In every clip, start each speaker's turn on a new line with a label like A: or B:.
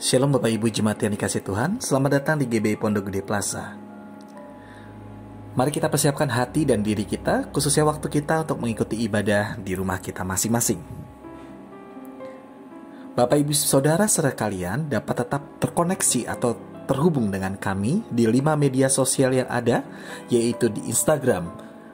A: Shalom Bapak Ibu Jemaat yang dikasih Tuhan, selamat datang di GBI Pondok Gede Plaza. Mari kita persiapkan hati dan diri kita, khususnya waktu kita untuk mengikuti ibadah di rumah kita masing-masing. Bapak Ibu Saudara serta kalian dapat tetap terkoneksi atau terhubung dengan kami di 5 media sosial yang ada, yaitu di Instagram,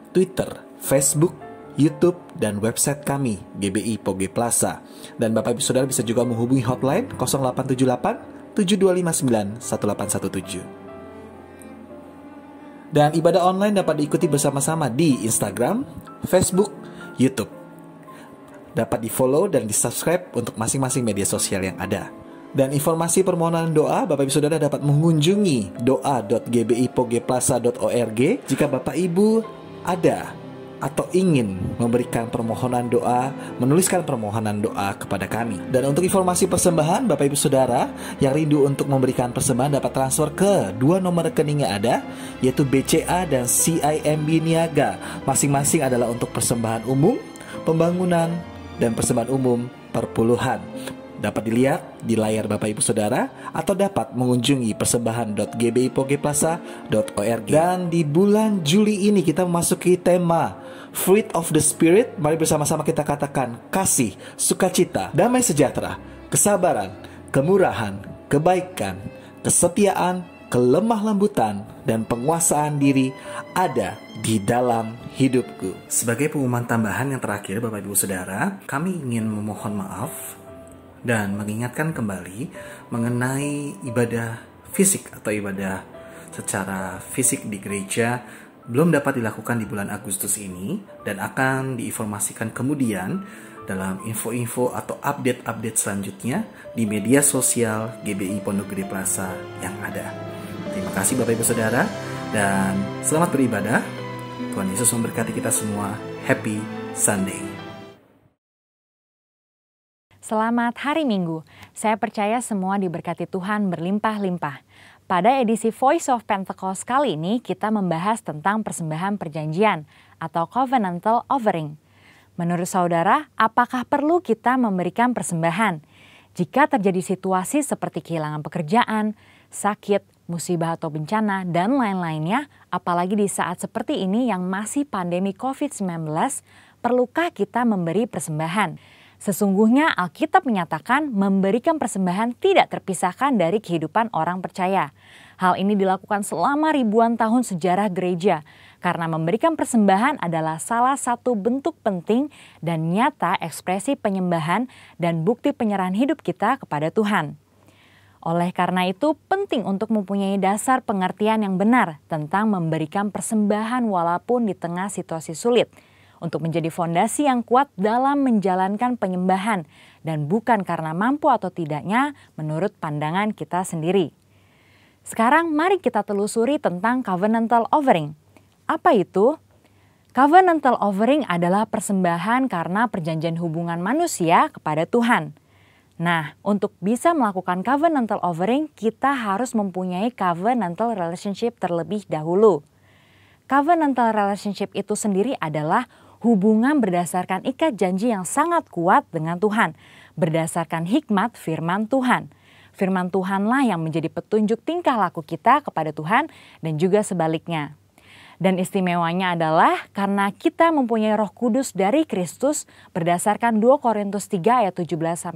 A: Twitter, Facebook, YouTube, dan website kami, GBI Poge Plaza. Dan Bapak Ibu Saudara bisa juga menghubungi hotline 0878 7259 1817. Dan ibadah online dapat diikuti bersama-sama di Instagram, Facebook, YouTube. Dapat di-follow dan di-subscribe untuk masing-masing media sosial yang ada. Dan informasi permohonan doa, Bapak Ibu Saudara dapat mengunjungi doa.gbipogeplaza.org jika Bapak Ibu ada atau ingin memberikan permohonan doa, menuliskan permohonan doa kepada kami. Dan untuk informasi persembahan, Bapak Ibu Saudara yang rindu untuk memberikan persembahan dapat transfer ke 2 nomor rekening yang ada, yaitu BCA dan CIMB Niaga. Masing-masing adalah untuk persembahan umum, pembangunan, dan persembahan umum perpuluhan. Dapat dilihat di layar Bapak Ibu Saudara atau dapat mengunjungi persembahan.gbipogeplaza.org. Dan di bulan Juli ini kita memasuki tema Fruit of the Spirit. Mari bersama-sama kita katakan kasih, sukacita, damai sejahtera, kesabaran, kemurahan, kebaikan, kesetiaan, kelemah lembutan, dan penguasaan diri ada di dalam hidupku. Sebagai pengumuman tambahan yang terakhir Bapak Ibu Saudara, kami ingin memohon maaf dan mengingatkan kembali mengenai ibadah fisik atau ibadah secara fisik di gereja belum dapat dilakukan di bulan Agustus ini dan akan diinformasikan kemudian dalam info-info atau update-update selanjutnya di media sosial GBI Pondok Gede Plaza yang ada. Terima kasih Bapak Ibu Saudara dan selamat beribadah. Tuhan Yesus memberkati kita semua. Happy Sunday.
B: Selamat hari Minggu. Saya percaya semua diberkati Tuhan berlimpah-limpah. Pada edisi Voice of Pentecost kali ini kita membahas tentang persembahan perjanjian atau covenantal offering. Menurut saudara, apakah perlu kita memberikan persembahan? Jika terjadi situasi seperti kehilangan pekerjaan, sakit, musibah atau bencana, dan lain-lainnya, apalagi di saat seperti ini yang masih pandemi COVID-19, perlukah kita memberi persembahan? Sesungguhnya Alkitab menyatakan memberikan persembahan tidak terpisahkan dari kehidupan orang percaya. Hal ini dilakukan selama ribuan tahun sejarah gereja, karena memberikan persembahan adalah salah satu bentuk penting dan nyata ekspresi penyembahan dan bukti penyerahan hidup kita kepada Tuhan. Oleh karena itu, penting untuk mempunyai dasar pengertian yang benar tentang memberikan persembahan walaupun di tengah situasi sulit, untuk menjadi fondasi yang kuat dalam menjalankan penyembahan dan bukan karena mampu atau tidaknya menurut pandangan kita sendiri. Sekarang mari kita telusuri tentang covenantal offering. Apa itu? Covenantal offering adalah persembahan karena perjanjian hubungan manusia kepada Tuhan. Nah, untuk bisa melakukan covenantal offering, kita harus mempunyai covenantal relationship terlebih dahulu. Covenantal relationship itu sendiri adalah hubungan berdasarkan ikat janji yang sangat kuat dengan Tuhan, berdasarkan hikmat firman Tuhan. Firman Tuhanlah yang menjadi petunjuk tingkah laku kita kepada Tuhan dan juga sebaliknya. Dan istimewanya adalah karena kita mempunyai Roh Kudus dari Kristus berdasarkan 2 Korintus 3 ayat 17-18,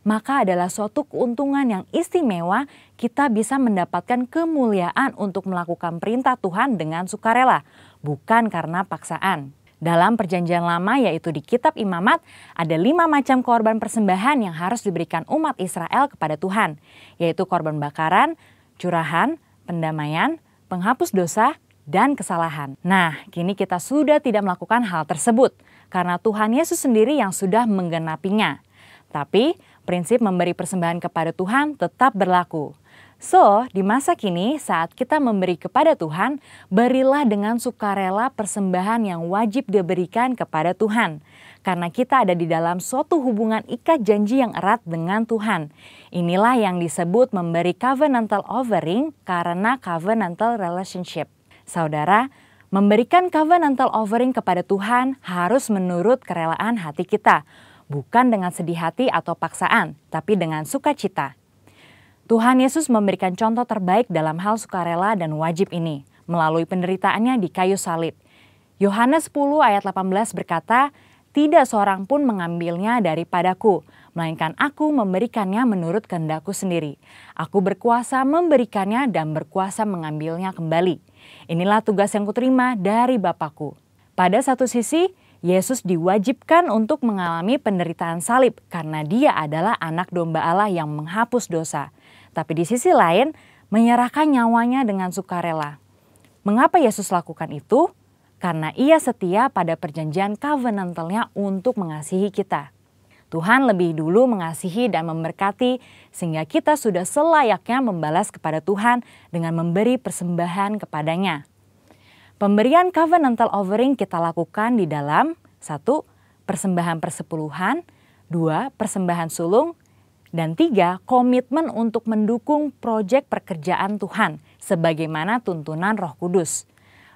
B: maka adalah suatu keuntungan yang istimewa kita bisa mendapatkan kemuliaan untuk melakukan perintah Tuhan dengan sukarela, bukan karena paksaan. Dalam perjanjian lama yaitu di kitab Imamat ada 5 macam korban persembahan yang harus diberikan umat Israel kepada Tuhan, yaitu korban bakaran, curahan, pendamaian, penghapus dosa, dan kesalahan. Nah, kini kita sudah tidak melakukan hal tersebut karena Tuhan Yesus sendiri yang sudah menggenapinya. Tapi prinsip memberi persembahan kepada Tuhan tetap berlaku. So, di masa kini saat kita memberi kepada Tuhan, berilah dengan sukarela persembahan yang wajib diberikan kepada Tuhan. Karena kita ada di dalam suatu hubungan ikat janji yang erat dengan Tuhan. Inilah yang disebut memberi covenantal offering karena covenantal relationship. Saudara, memberikan covenantal offering kepada Tuhan harus menurut kerelaan hati kita. Bukan dengan sedih hati atau paksaan, tapi dengan sukacita. Tuhan Yesus memberikan contoh terbaik dalam hal sukarela dan wajib ini melalui penderitaannya di kayu salib. Yohanes 10 ayat 18 berkata, "Tidak seorang pun mengambilnya daripadaku, melainkan aku memberikannya menurut kehendakku sendiri. Aku berkuasa memberikannya dan berkuasa mengambilnya kembali. Inilah tugas yang kuterima dari Bapakku." Pada satu sisi, Yesus diwajibkan untuk mengalami penderitaan salib karena dia adalah anak domba Allah yang menghapus dosa. Tapi di sisi lain, menyerahkan nyawanya dengan sukarela. Mengapa Yesus lakukan itu? Karena ia setia pada perjanjian covenantalnya untuk mengasihi kita. Tuhan lebih dulu mengasihi dan memberkati sehingga kita sudah selayaknya membalas kepada Tuhan dengan memberi persembahan kepadanya. Pemberian covenantal offering kita lakukan di dalam 1. Persembahan persepuluhan, 2. Persembahan sulung, dan 3. Komitmen untuk mendukung proyek pekerjaan Tuhan sebagaimana tuntunan Roh Kudus.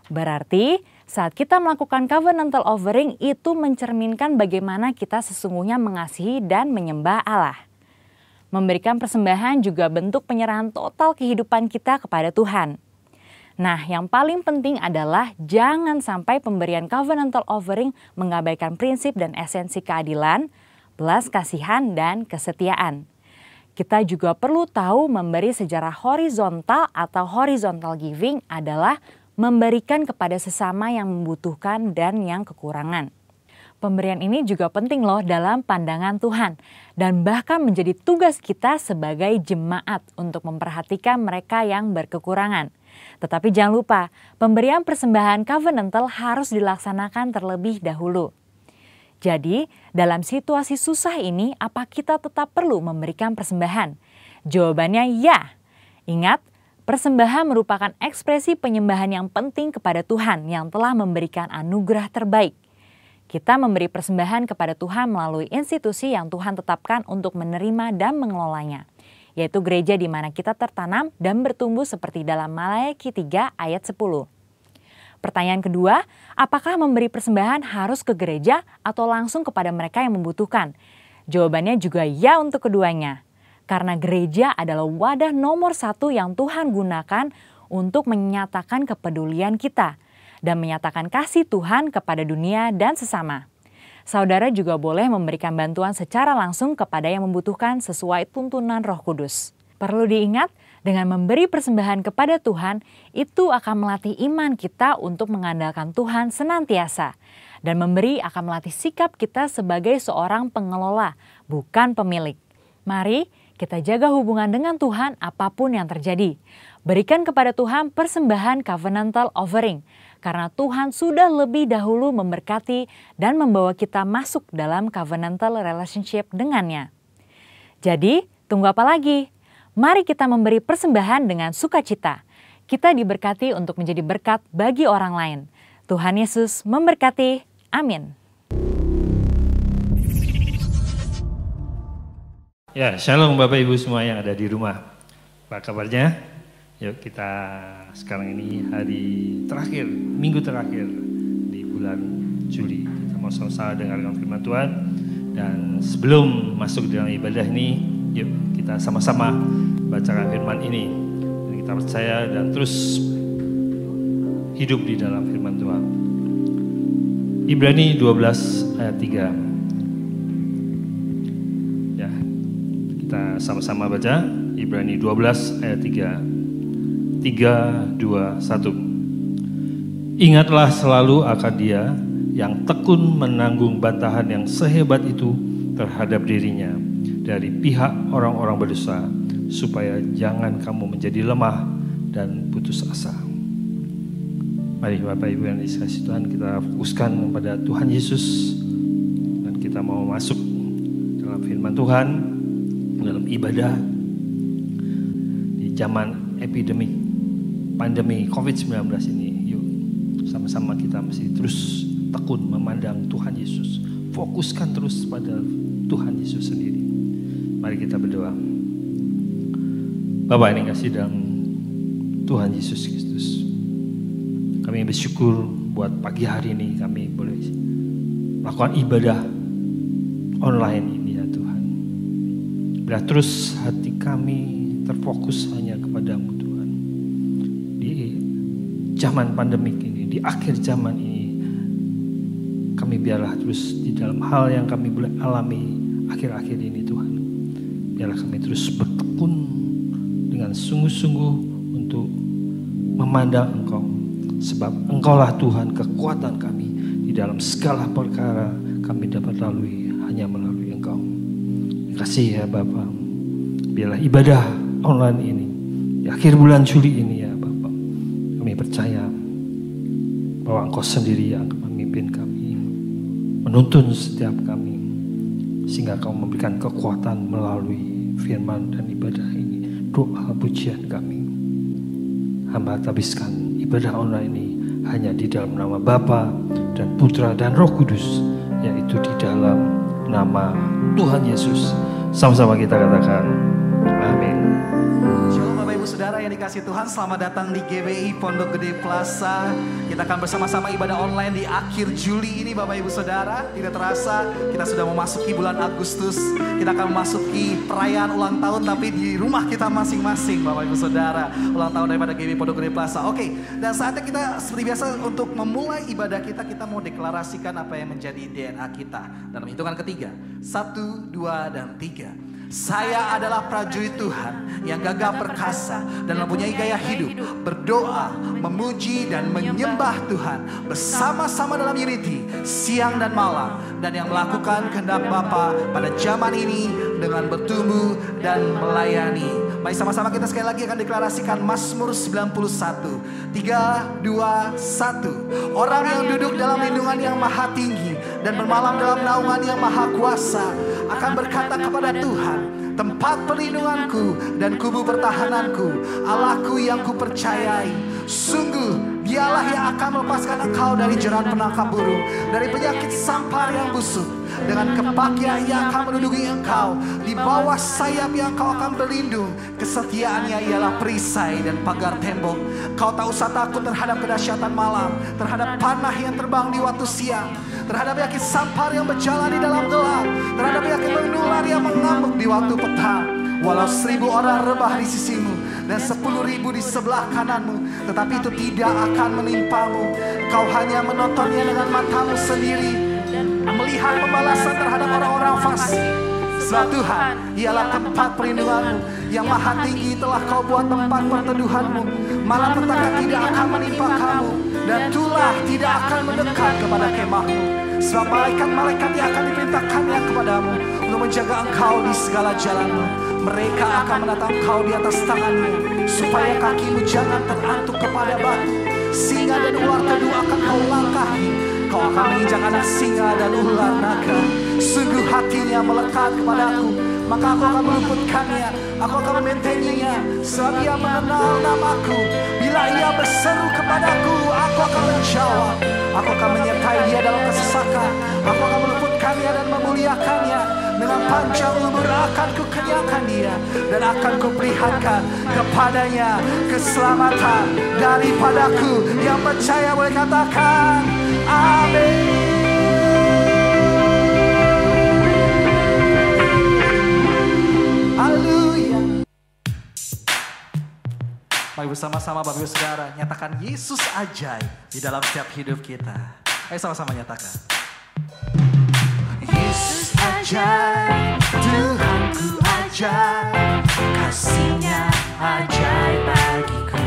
B: Berarti saat kita melakukan covenantal offering itu mencerminkan bagaimana kita sesungguhnya mengasihi dan menyembah Allah. Memberikan persembahan juga bentuk penyerahan total kehidupan kita kepada Tuhan. Nah, yang paling penting adalah jangan sampai pemberian covenantal offering mengabaikan prinsip dan esensi keadilan, belas kasihan, dan kesetiaan. Kita juga perlu tahu memberi secara horizontal atau horizontal giving adalah memberikan kepada sesama yang membutuhkan dan yang kekurangan. Pemberian ini juga penting loh dalam pandangan Tuhan dan bahkan menjadi tugas kita sebagai jemaat untuk memperhatikan mereka yang berkekurangan. Tetapi jangan lupa, pemberian persembahan covenantal harus dilaksanakan terlebih dahulu. Jadi, dalam situasi susah ini, apa kita tetap perlu memberikan persembahan? Jawabannya ya. Ingat, persembahan merupakan ekspresi penyembahan yang penting kepada Tuhan yang telah memberikan anugerah terbaik. Kita memberi persembahan kepada Tuhan melalui institusi yang Tuhan tetapkan untuk menerima dan mengelolanya, yaitu gereja di mana kita tertanam dan bertumbuh seperti dalam Maleakhi 3 ayat 10. Pertanyaan kedua, apakah memberi persembahan harus ke gereja atau langsung kepada mereka yang membutuhkan? Jawabannya juga ya untuk keduanya. Karena gereja adalah wadah nomor 1 yang Tuhan gunakan untuk menyatakan kepedulian kita dan menyatakan kasih Tuhan kepada dunia dan sesama. Saudara juga boleh memberikan bantuan secara langsung kepada yang membutuhkan sesuai tuntunan Roh Kudus. Perlu diingat, dengan memberi persembahan kepada Tuhan, itu akan melatih iman kita untuk mengandalkan Tuhan senantiasa. Dan memberi akan melatih sikap kita sebagai seorang pengelola, bukan pemilik. Mari kita jaga hubungan dengan Tuhan apapun yang terjadi. Berikan kepada Tuhan persembahan covenantal offering, karena Tuhan sudah lebih dahulu memberkati dan membawa kita masuk dalam covenantal relationship dengannya. Jadi, tunggu apa lagi? Mari kita memberi persembahan dengan sukacita. Kita diberkati untuk menjadi berkat bagi orang lain. Tuhan Yesus memberkati. Amin.
C: Ya, shalom Bapak Ibu semua yang ada di rumah. Apa kabarnya? Yuk kita sekarang ini hari terakhir, minggu terakhir di bulan Juli. Kita mau sama-sama dengarkan firman Tuhan. Dan sebelum masuk dalam ibadah ini, yuk kita sama-sama bacakan firman ini. Dan kita percaya dan terus hidup di dalam firman Tuhan. Ibrani 12 ayat 3. Ya, kita sama-sama baca Ibrani 12 ayat 3. 3, 2, 1. Ingatlah selalu akan Dia yang tekun menanggung bantahan yang sehebat itu terhadap dirinya dari pihak orang-orang berdosa, supaya jangan kamu menjadi lemah dan putus asa. Mari Bapak Ibu yang dikasihi Tuhan, kita fokuskan pada Tuhan Yesus dan kita mau masuk dalam firman Tuhan, dalam ibadah di zaman pandemi COVID-19 ini. Yuk sama-sama kita mesti terus tekun memandang Tuhan Yesus, fokuskan terus pada Tuhan Yesus sendiri. Mari kita berdoa. Bapa yang kasih dalam Tuhan Yesus Kristus, kami bersyukur buat pagi hari ini kami boleh melakukan ibadah online ini ya Tuhan. Biar terus hati kami terfokus hanya kepadamu Tuhan. Di zaman pandemik ini, di akhir zaman ini, kami biarlah terus di dalam hal yang kami boleh alami akhir-akhir ini Tuhan. Biarlah kami terus bertekun dengan sungguh-sungguh untuk memandang Engkau. Sebab Engkaulah Tuhan kekuatan kami. Di dalam segala perkara kami dapat lalui hanya melalui Engkau. Terima kasih ya Bapa. Biarlah ibadah online ini di akhir bulan Juli ini ya Bapa, kami percaya bahwa Engkau sendiri yang akan memimpin kami, menuntun setiap kami, sehingga Kau memberikan kekuatan melalui firman dan ibadah ini. Doa pujian kami, hamba habiskan ibadah online ini hanya di dalam nama Bapa dan Putra dan Roh Kudus, yaitu di dalam nama Tuhan Yesus. Sama-sama kita katakan amin.
A: Shalom Bapak Ibu Saudara yang dikasihi Tuhan, selamat datang di GBI Pondok Gede Plaza. Kita akan bersama-sama ibadah online di akhir Juli ini Bapak Ibu Saudara. Tidak terasa kita sudah memasuki bulan Agustus. Kita akan memasuki perayaan ulang tahun tapi di rumah kita masing-masing Bapak Ibu Saudara. Ulang tahun daripada GBI Pondok Gede Plaza. Oke, dan saatnya kita seperti biasa untuk memulai ibadah kita mau deklarasikan apa yang menjadi DNA kita. Dalam hitungan ketiga, 1, 2, dan 3. Saya adalah prajurit Tuhan yang gagah perkasa dan mempunyai gaya hidup, berdoa, memuji dan menyembah Tuhan bersama-sama dalam unity siang dan malam, dan yang melakukan kehendak Bapa pada zaman ini dengan bertumbuh dan melayani. Mari sama-sama kita sekali lagi akan deklarasikan Mazmur 91. 3, 2, 1. Orang yang duduk dalam lindungan yang maha tinggi dan bermalam dalam naungan yang maha kuasa akan berkata kepada Tuhan, tempat perlindunganku dan kubu pertahananku, Allahku yang kupercayai. Sungguh Dialah yang akan melepaskan engkau dari jerat penangkap burung, dari penyakit sampar yang busuk. Dengan kepaknya ia akan menduduki engkau, di bawah sayap yang kau akan berlindung. Kesetiaannya ialah perisai dan pagar tembok. Kau tak usah takut terhadap kedahsyatan malam, terhadap panah yang terbang di waktu siang, terhadap penyakit sampar yang berjalan di dalam gelap, terhadap penyakit menular yang mengamuk di waktu petang. Walau 1000 orang rebah di sisimu dan 10.000 di sebelah kananmu, tetapi itu tidak akan menimpamu. Kau hanya menontonnya dengan matamu sendiri dan melihat pembalasan terhadap orang-orang fasik. Sebab Tuhan ialah tempat perlindunganmu, yang maha tinggi telah kau buat tempat perteduhanmu. Malapetaka tidak akan menimpa kamu, dan tulah tidak akan mendekat kepada kemahmu. Sebab malaikat-malaikat yang akan diperintahkannya kepadamu untuk menjaga engkau di segala jalanmu. Mereka akan menatang kau di atas tangannya, supaya kakimu jangan terantuk kepada batu. Singa dan ular teduh akan kau langkahi. Kau akan menginjak anak singa dan ular naga. Sungguh hatinya melekat kepadaku, maka aku akan meluputkannya. Aku akan membentenginya, sebab ia mengenal namaku. Bila ia berseru kepadaku, aku akan menjawab. Aku akan menyertai dia dalam kesesakan. Aku akan meluputkannya dan memuliakannya. Dengan panjang umur akan kukenyangkan dia, dan akan kuperlihatkan kepadanya keselamatan daripadaku. Yang percaya boleh katakan amin. Haleluya. Mari bersama-sama Bapak Ibu Saudara nyatakan Yesus ajaib di dalam setiap hidup kita. Ayo sama-sama nyatakan. Yesus ajaib, Tuhanku ajaib, kasih-Nya ajaib bagiku.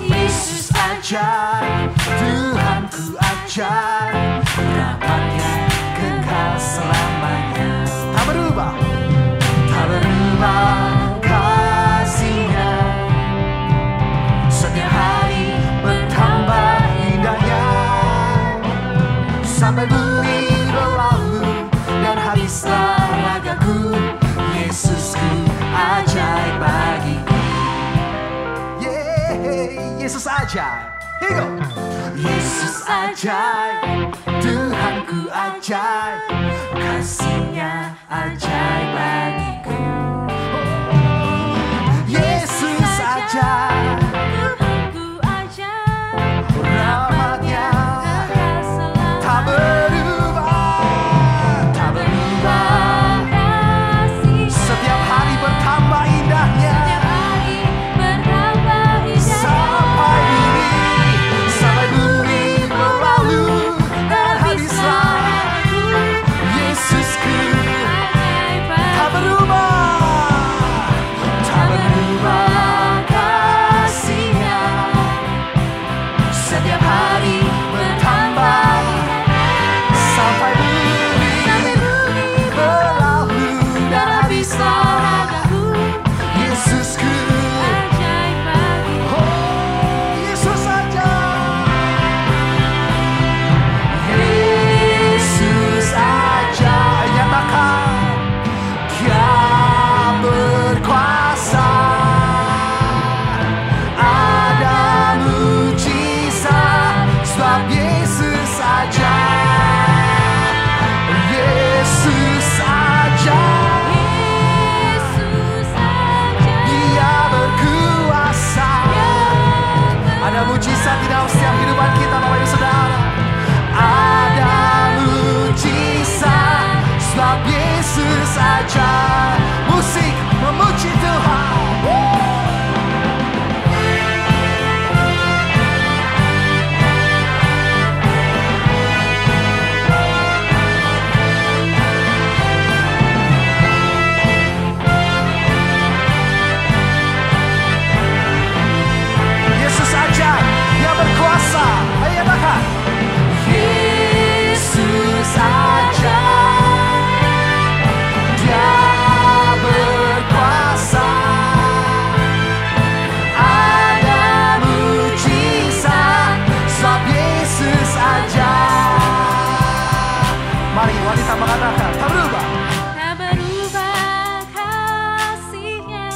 A: Yesus ajaib, Tuhanku ajaib, rahmat-Nya kekal selamanya. Tak berubah, tak berubah kasih-Nya, setiap hari bertambah indahnya. Sampai bumi berlalu dan habislah ragaku, Yesusku ajaib bagiku. Yeah, Yesus ajaib. Here you go. Yesus ajaib, Tuhanku ajaib, kasih-Nya ajaib bagiku. Yesus ajaib, Tuhanku ajaib, rahmat-Nya tak berubah, tak berubah. Setiap hari bertambah saja. Musik memuji Tuhan. Yesus saja yang berkuasa. Ayo makan. Yesus saja, Dia berkuasa. Ada mujizat sebab Yesus saja. Mari wanita mengatakan, tak berubah.
D: Tak berubah kasih-Nya,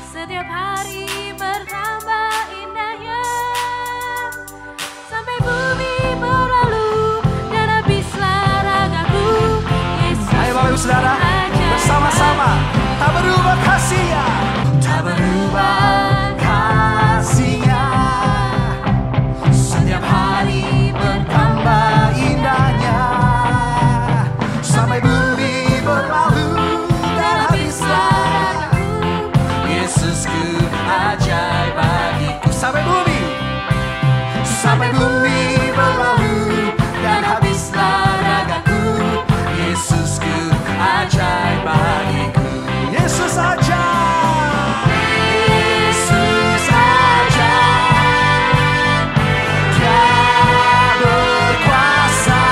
D: setiap hari bertambah indahnya. Sampai bumi berlalu dan habislah ragaku. Yesus
A: Ayo Bapak Ibu Saudara,
D: saja.
A: bersama-sama, tak berubah kasih-Nya. Tak berubah kasih-Nya, setiap hari bertambah indahnya. Sampai bumi berlalu dan habislah ragaku. Yesusku ajaib bagiku. Sampai bumi berlalu dan habislah ragaku. Yesusku ajaib bagiku. Yesus saja. Yesus saja, Dia berkuasa.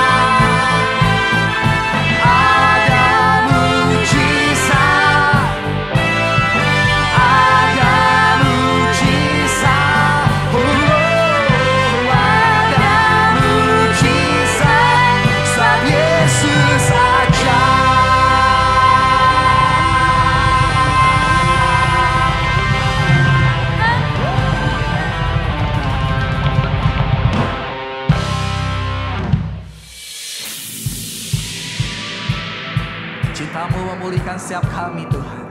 A: Ada mujizat, ada mujizat. Ada mujizat sebab Yesus saja. Cinta-Mu memulihkan setiap kami, Tuhan.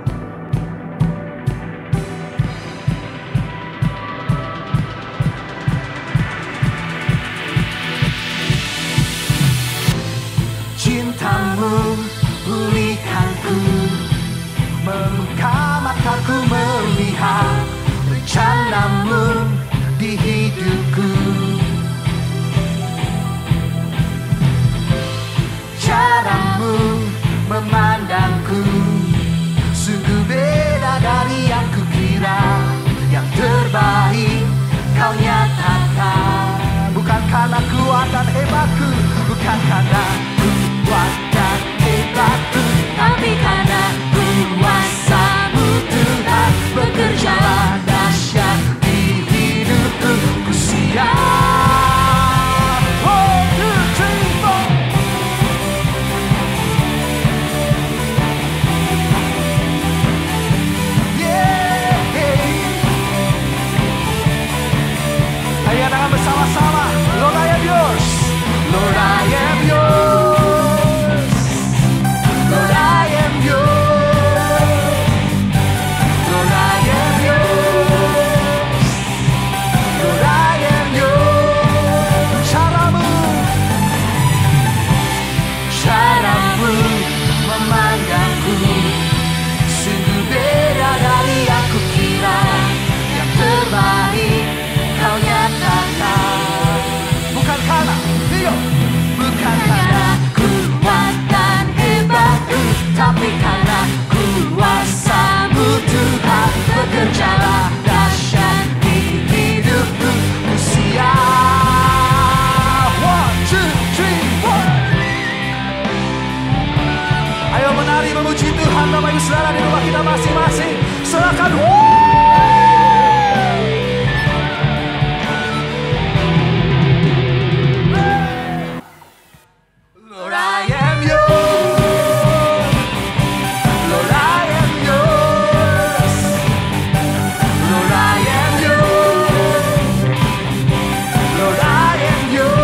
A: Cinta-Mu pulihkanku, membuka mataku melihat rencana-Mu di hidupku. Cara-Mu memandangku sungguh beda dari yang kukira. Yang terbaik Kau nyatakan, bukan karena kuat dan hebatku, bukan karena kuat dan hebatku,
D: Tapi karena kuasa-Mu Tuhan, bekerjalah
A: dahsyat di hidupku. Ku siap. 1, 2, 3, 4. Yeah. Ayo tangan bersama-sama. Lord, I am yours. Lord, I am yours. Lord, I am yours. Lord, I am yours. Lord, I am yours. Cara-Mu memandangku sungguh beda dari yang kukira. Yang terbaik Kau nyatakan, bukan karena bukan karena kuat dan hebatku, tapi karena kuasa-Mu Tuhan, bekerjalah dahsyat di hidupku. Ku siap. 1, 2, 3, 4. Ayo menari memuji Tuhan Bapak Ibu Saudara di rumah kita masing-masing. Silakan. Lord, I am yours. Lord, I am yours. Lord, I am yours. Lord, I am yours.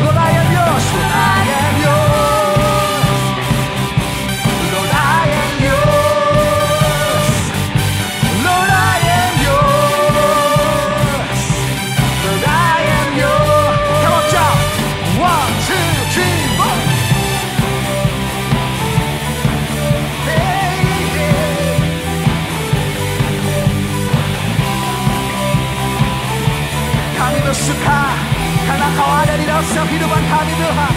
A: Lord, I am yours. Lord, I am yours. Lord, I am yours. kami Tuhan.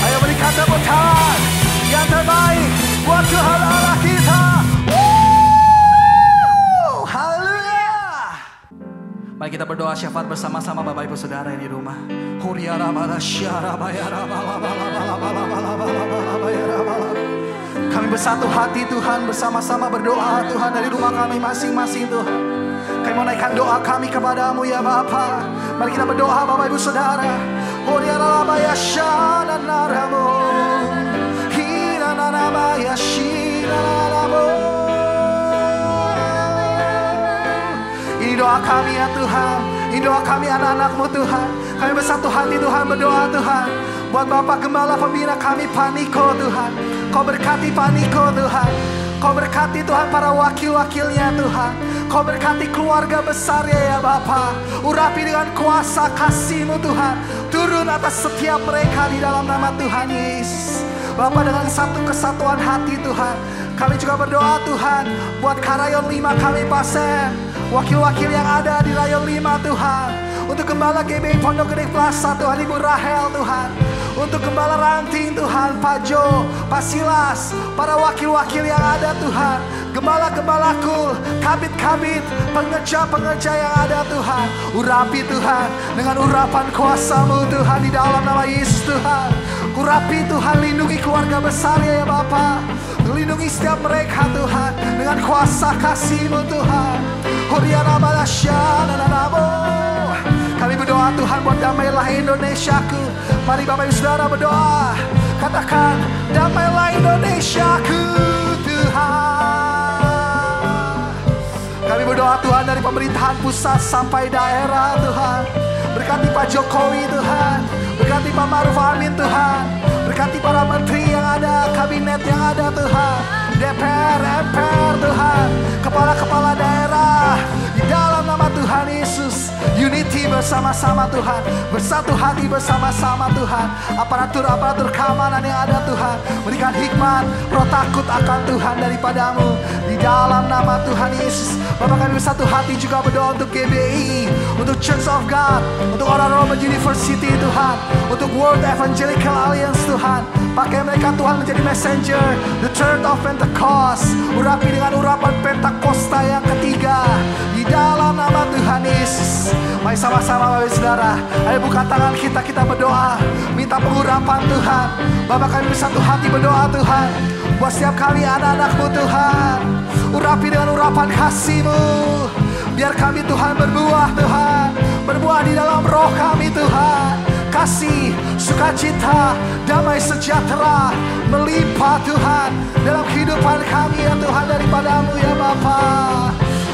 A: Ayo berikan tepuk tangan yang terbaik buat Tuhan Allah kita. Haleluya. Mari kita berdoa syafaat bersama-sama Bapak Ibu Saudara yang di rumah. Kami bersatu hati Tuhan, bersama-sama berdoa Tuhan dari rumah kami masing-masing Tuhan. Kami mau naikkan doa kami kepadamu ya Bapa. Mari kita berdoa Bapak Ibu Saudara. Ini doa kami ya Tuhan. Ini doa kami anak-anak-Mu Tuhan. Kami bersatu hati Tuhan berdoa Tuhan. Buat Bapak Gembala Pembina kami Paniko Tuhan. Kau berkati Paniko Tuhan. Kau berkati Tuhan para wakil-wakilnya Tuhan. Kau berkati keluarga besarnya ya Bapa. Urapi dengan kuasa kasih-Mu Tuhan. Turun atas setiap mereka di dalam nama Tuhan Yesus. Bapa, dengan satu kesatuan hati Tuhan, kami juga berdoa Tuhan buat Karayon 5 kami Pasem, wakil-wakil yang ada di Rayon 5 Tuhan. Untuk Gembala GBI Pondok Gede Plaza Tuhan, Ibu Rahel Tuhan. Untuk Gembala Ranting Tuhan, Pak Jo, Pak Silas, para wakil-wakil yang ada Tuhan. Gembala-gembala kul, kabit-kabit, pengerja-pengerja yang ada Tuhan. Urapi Tuhan dengan urapan kuasa-Mu Tuhan di dalam nama Yesus Tuhan. Urapi Tuhan, lindungi keluarga besarnya ya Bapa. Lindungi setiap mereka Tuhan dengan kuasa kasih-Mu Tuhan. Kami berdoa Tuhan buat damailah Indonesiaku. Mari Bapak Ibu Saudara berdoa. Katakan, damailah Indonesiaku Tuhan. Kami berdoa Tuhan dari pemerintahan pusat sampai daerah Tuhan. Berkati Pak Jokowi Tuhan. Berkati Pak Maruf Amin Tuhan. Berkati para menteri yang ada, kabinet yang ada Tuhan. DPR, MPR Tuhan. Kepala-kepala daerah. Di dalam nama Tuhan Yesus. Unity bersama-sama Tuhan. Bersatu hati bersama-sama Tuhan. Aparatur-aparatur keamanan yang ada Tuhan. Berikan hikmat, roh takut akan Tuhan daripadamu. Di dalam nama Tuhan Yesus. Bapak, kami bersatu hati juga berdoa untuk GBI. Untuk Church of God. Untuk orang-orang University Tuhan. Untuk World Evangelical Alliance Tuhan. Pakai mereka Tuhan menjadi messenger. The Church of Pentecost. Urapi dengan urapan Pentakosta yang ketiga. Di dalam nama Tuhan Yesus. Mari sama-sama Bapak Saudara. Ayo buka tangan kita berdoa. Minta pengurapan Tuhan. Bapak, kami bersatu hati berdoa Tuhan. Buat setiap kami anak-anak-Mu Tuhan. Urapi dengan urapan kasih-Mu. Biar kami Tuhan berbuah Tuhan. Berbuah di dalam roh kami Tuhan. Kasih, sukacita, damai sejahtera melimpah Tuhan dalam kehidupan kami ya Tuhan daripada-Mu ya Bapa.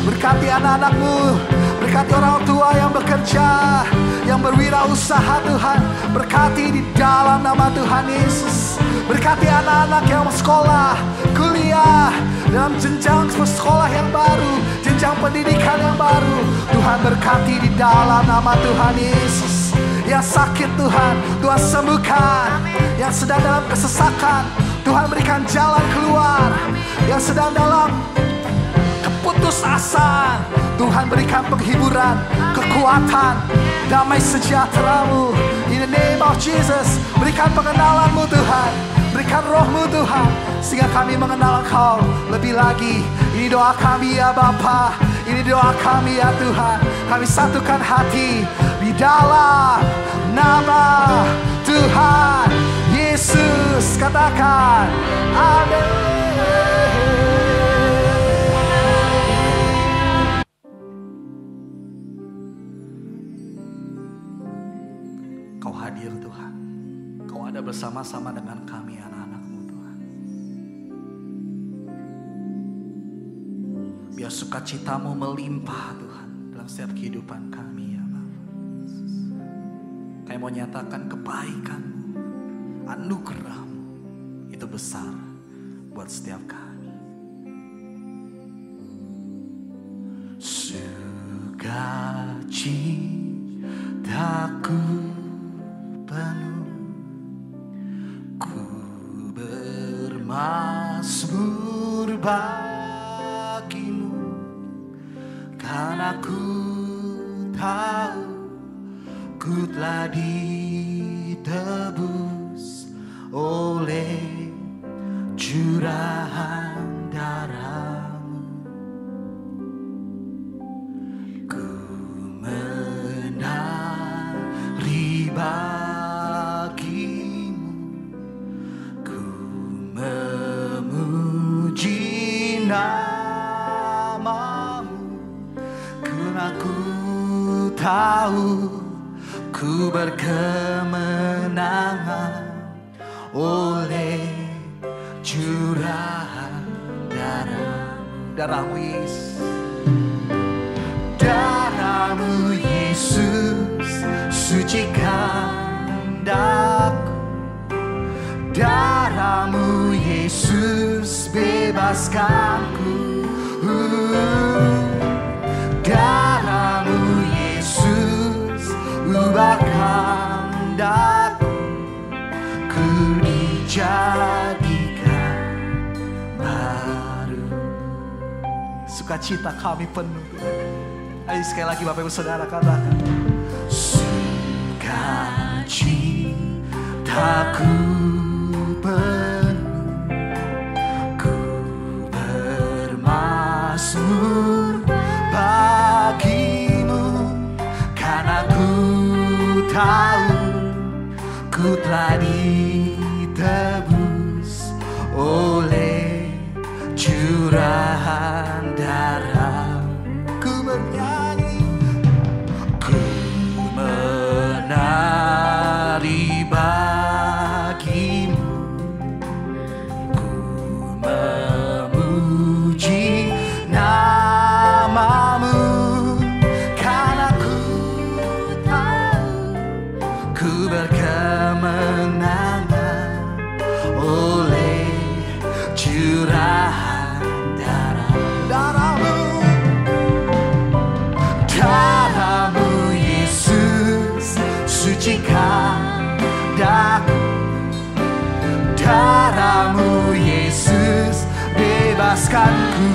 A: Berkati anak-anak-Mu, berkati orang tua yang bekerja, yang berwirausaha Tuhan. Berkati di dalam nama Tuhan Yesus. Berkati anak-anak yang sekolah, kuliah, dalam jenjang sekolah yang baru, jenjang pendidikan yang baru. Tuhan berkati di dalam nama Tuhan Yesus. Yang sakit Tuhan, Tuhan sembuhkan. Yang sedang dalam kesesakan, Tuhan berikan jalan keluar. Yang sedang dalam keputusasaan, Tuhan berikan penghiburan, kekuatan, damai sejahtera-Mu. In the name of Jesus, berikan pengenalan-Mu Tuhan. Berikan roh-Mu Tuhan, sehingga kami mengenal Engkau lebih lagi. Ini doa kami ya Bapa. Ini doa kami ya Tuhan. Kami satukan hati di dalam nama Tuhan Yesus. Katakan amin. Kau hadir Tuhan. Kau ada bersama-sama dengan kami anak-anak-Mu Tuhan. Biar sukacita-Mu melimpah Tuhan dalam setiap kehidupan kami ya Bapa. Kami mau nyatakan kebaikan-Mu, anugerah-Mu itu besar buat setiap kami. Sukacitaku penuh, ku bermasmur aku tahu ku telah ditebus oleh curahan darah-Mu. Ku menari bagi-Mu, ku memuji nama-Mu, karena ku tahu ku berkemenangan oleh curahan darah-Mu Yesus. Darah-Mu Yesus sucikan daku, darah-Mu Yesus bebaskanku, darah-Mu Yesus ubahkan daku, ku dijadikan baru. Sukacita kami penuh. Ayo sekali lagi Bapak Ibu Saudara katakan, sukacitaku penuh, ku bermazmur bagi-Mu, karena ku tahu ku telah ditebus oleh curahan darah. Ku menyanyi, ku menari bagi-Mu, ku memuji nama-Mu, karena ku tahu ku berkemenangan oleh curahan darah-Mu. Darah-Mu Yesus sucikan daku, darah-Mu Yesus bebaskanku,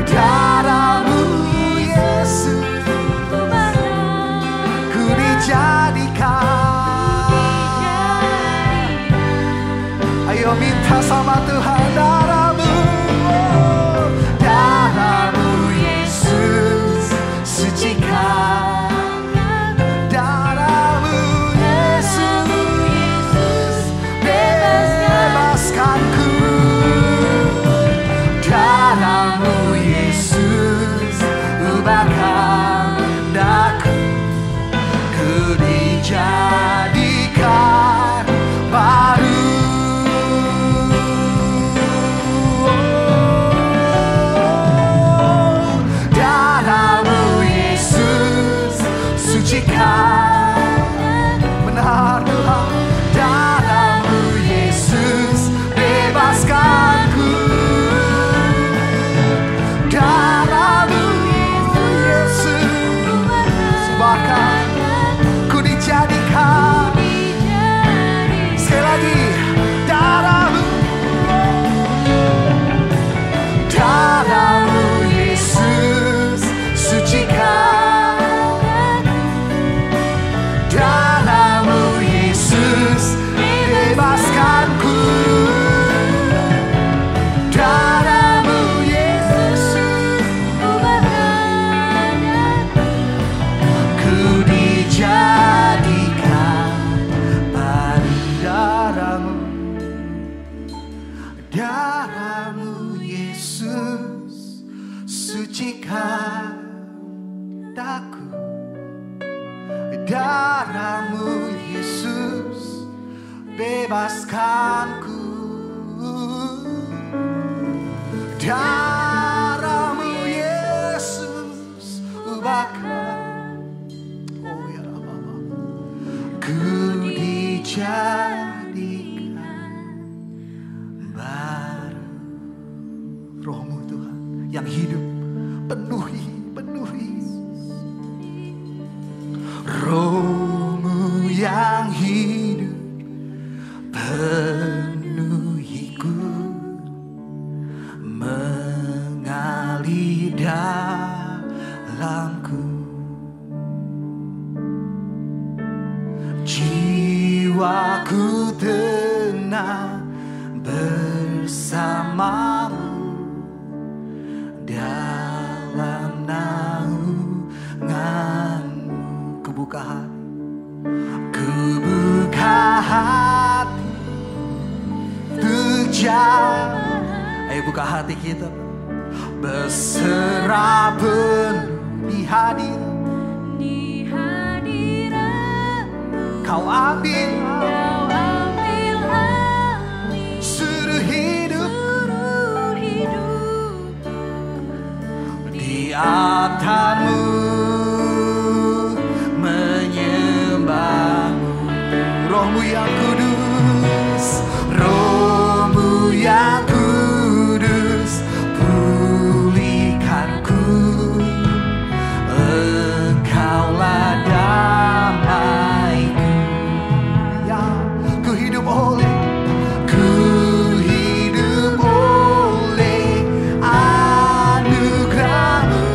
A: darah-Mu Yesus ku dijadikan. Ayo minta sama Tuhan, darah-Mu, darah-Mu Yesus sucikan, darah-Mu Yesus bebaskanku, darah-Mu Yesus ubahkan daku, ku dijadikan baru. Benar Tuhan, darah-Mu Yesus bebaskanku, darah-Mu Yesus bahkan ku dijadikan. Sekali lagi, darah-Mu, darah-Mu Yesus sucikan, darah-Mu Yesus bebaskanku, darah-Mu Yesus ubahkan daku, ku dijadikan baru. Darah-Mu, darah-Mu Yesus sucikan daku, darah-Mu Yesus bebaskanku, darah-Mu Yesus ubahkan, oh ya Allah, ku dijadikan baru. Roh-Mu Tuhan yang hidup, penuhi Roh-Mu yang hidup, penuhiku, mengalir dalamku. Jiwaku tenang bersamamu dalam naunganmu. Kubuka hati terjamah. Ayo buka hati kita, berserah penuh di hadirat. Kau ambil alih seluruh hidup di altarmu, menyembahmu. Rohmu yang kudus, Rohmu yang kudus, pulihkanku. Engkaulah damaiku. Ya, ku hidup oleh anugerahmu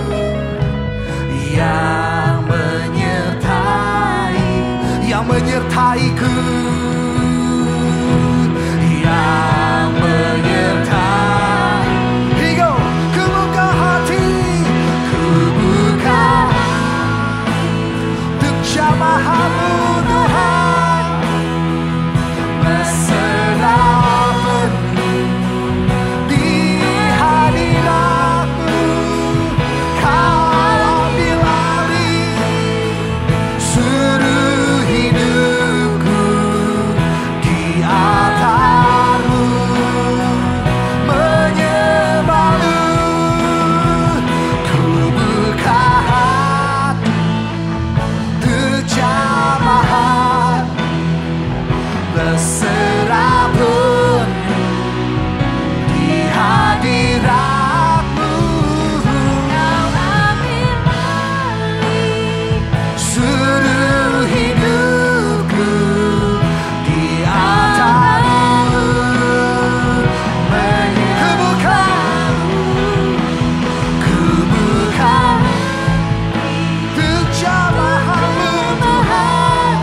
A: yang menyertaiku, yang menyertai. Higo, ku buka hati, ku buka untuk jamaah-Mu Tuhan, berserah penuh di hadirat-Mu. Kau ambil alih seluruh hidupku di altar-Mu, menyembah-Mu. Ku buka hati terjamahan, berserah penuh di hadirat-Mu. Kau ambil alih seluruh hidupku di altar-Mu, ku buka untuk jamaah-Mu Tuhan,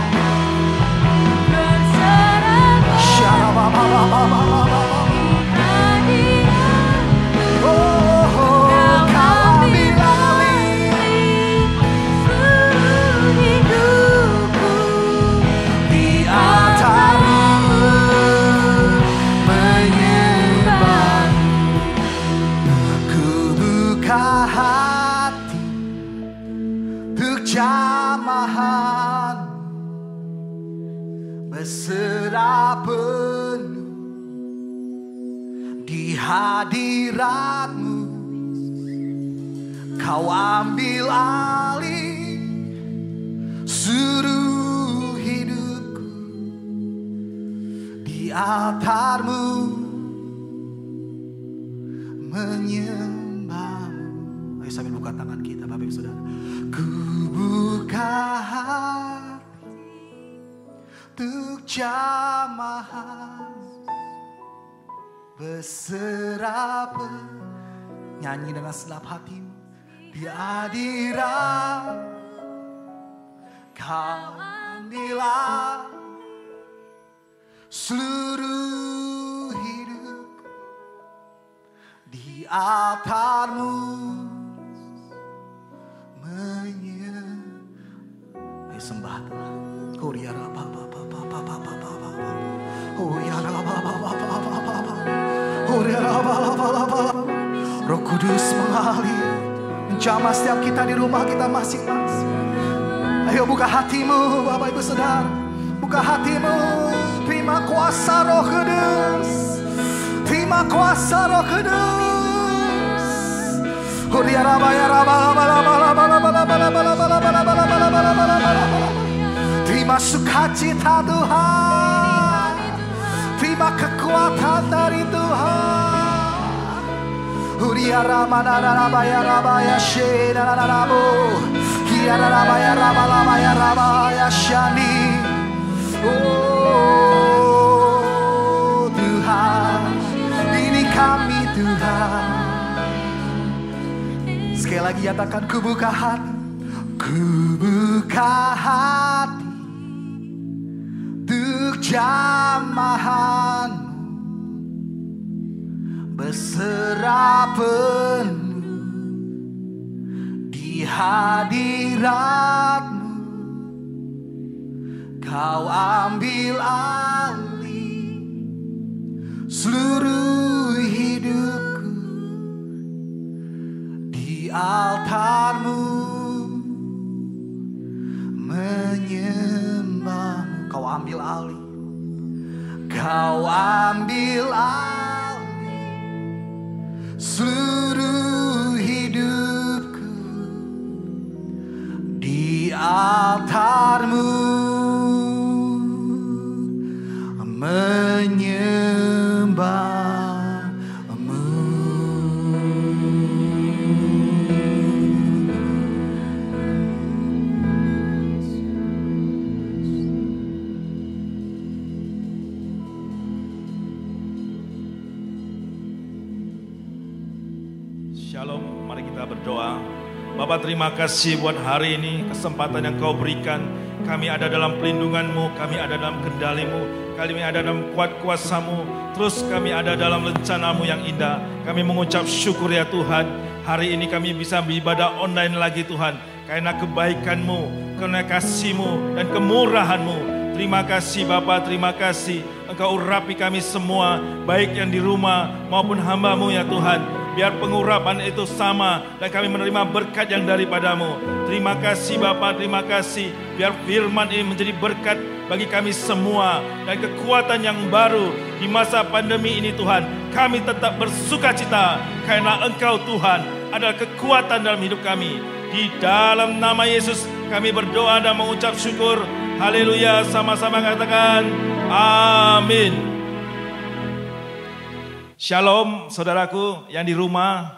A: jamahan berserah penuh di hadirat-Mu. Kau ambil alih seluruh hidupku di altar-Mu, menyembah-Mu. Ayo sambil buka tangan kita, Bapak Ibu Saudara. Ku buka hati untuk jamaah berserah penuh. Nyanyi dengan selap hatimu di hadirat. Kau ambillah seluruh hidupku di altar-Mu, menyembah. Sembah Tuhan. Oh ya Rabba, oh ya Rabba. Roh Kudus mengalir, menjamah setiap kita di rumah kita masing-masing. Ayo buka hatimu, Bapak Ibu Saudara. Buka hatimu, terima kuasa Roh Kudus. Terima kuasa Roh Kudus. Oh ya Rabba, ya Rabba. Terima sukacita Tuhan, terima kekuatan dari Tuhan. Huria Rama Rama ya Rama ya Shena Rama, Kia Rama ya Rama ya Rama ya Shani. Oh Tuhan, ini kami Tuhan. Sekali lagi nyatakan, ku buka hati. Ku buka hati untuk jamahan, berserah penuh di hadirat-Mu. Kau ambil alih seluruh hidupku di altar-Mu, menyembah-Mu. Kau ambil alih, Kau ambil alih seluruh hidupku di altar-Mu, menyembah-Mu.
C: Shalom, mari kita berdoa. Bapa, terima kasih buat hari ini, kesempatan yang Kau berikan. Kami ada dalam pelindungan-Mu, kami ada dalam kendali-Mu, kami ada dalam kuat kuasa-Mu, terus kami ada dalam rencana-Mu yang indah. Kami mengucap syukur ya Tuhan, hari ini kami bisa beribadah online lagi Tuhan, karena kebaikan-Mu, karena kasih-Mu dan kemurahan-Mu. Terima kasih Bapa, terima kasih Engkau urapi kami semua, baik yang di rumah maupun hamba-Mu ya Tuhan. Biar pengurapan itu sama dan kami menerima berkat yang daripadamu. Terima kasih Bapa, terima kasih. Biar firman ini menjadi berkat bagi kami semua dan kekuatan yang baru di masa pandemi ini Tuhan. Kami tetap bersuka cita karena Engkau Tuhan adalah kekuatan dalam hidup kami. Di dalam nama Yesus kami berdoa dan mengucap syukur. Haleluya, sama-sama katakan amin. Shalom saudaraku yang di rumah,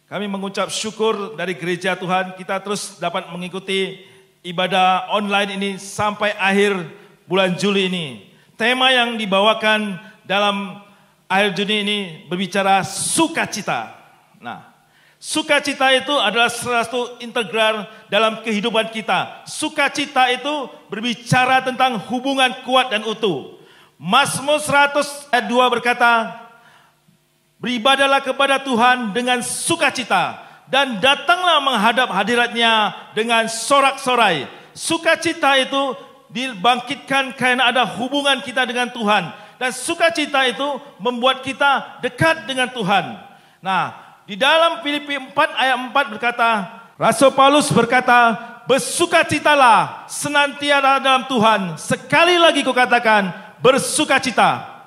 C: kami mengucap syukur dari gereja Tuhan, kita terus dapat mengikuti ibadah online ini sampai akhir bulan Juli ini. Tema yang dibawakan dalam akhir Juni ini berbicara sukacita. Nah, sukacita itu adalah salah satu integral dalam kehidupan kita. Sukacita itu berbicara tentang hubungan kuat dan utuh. Mazmur 100 ayat 2 berkata, beribadahlah kepada Tuhan dengan sukacita dan datanglah menghadap hadirat-Nya dengan sorak-sorai. Sukacita itu dibangkitkan karena ada hubungan kita dengan Tuhan, dan sukacita itu membuat kita dekat dengan Tuhan. Nah, di dalam Filipi 4 ayat 4 berkata, Rasul Paulus berkata, bersukacitalah senantiasa dalam Tuhan. Sekali lagi kukatakan, bersukacita.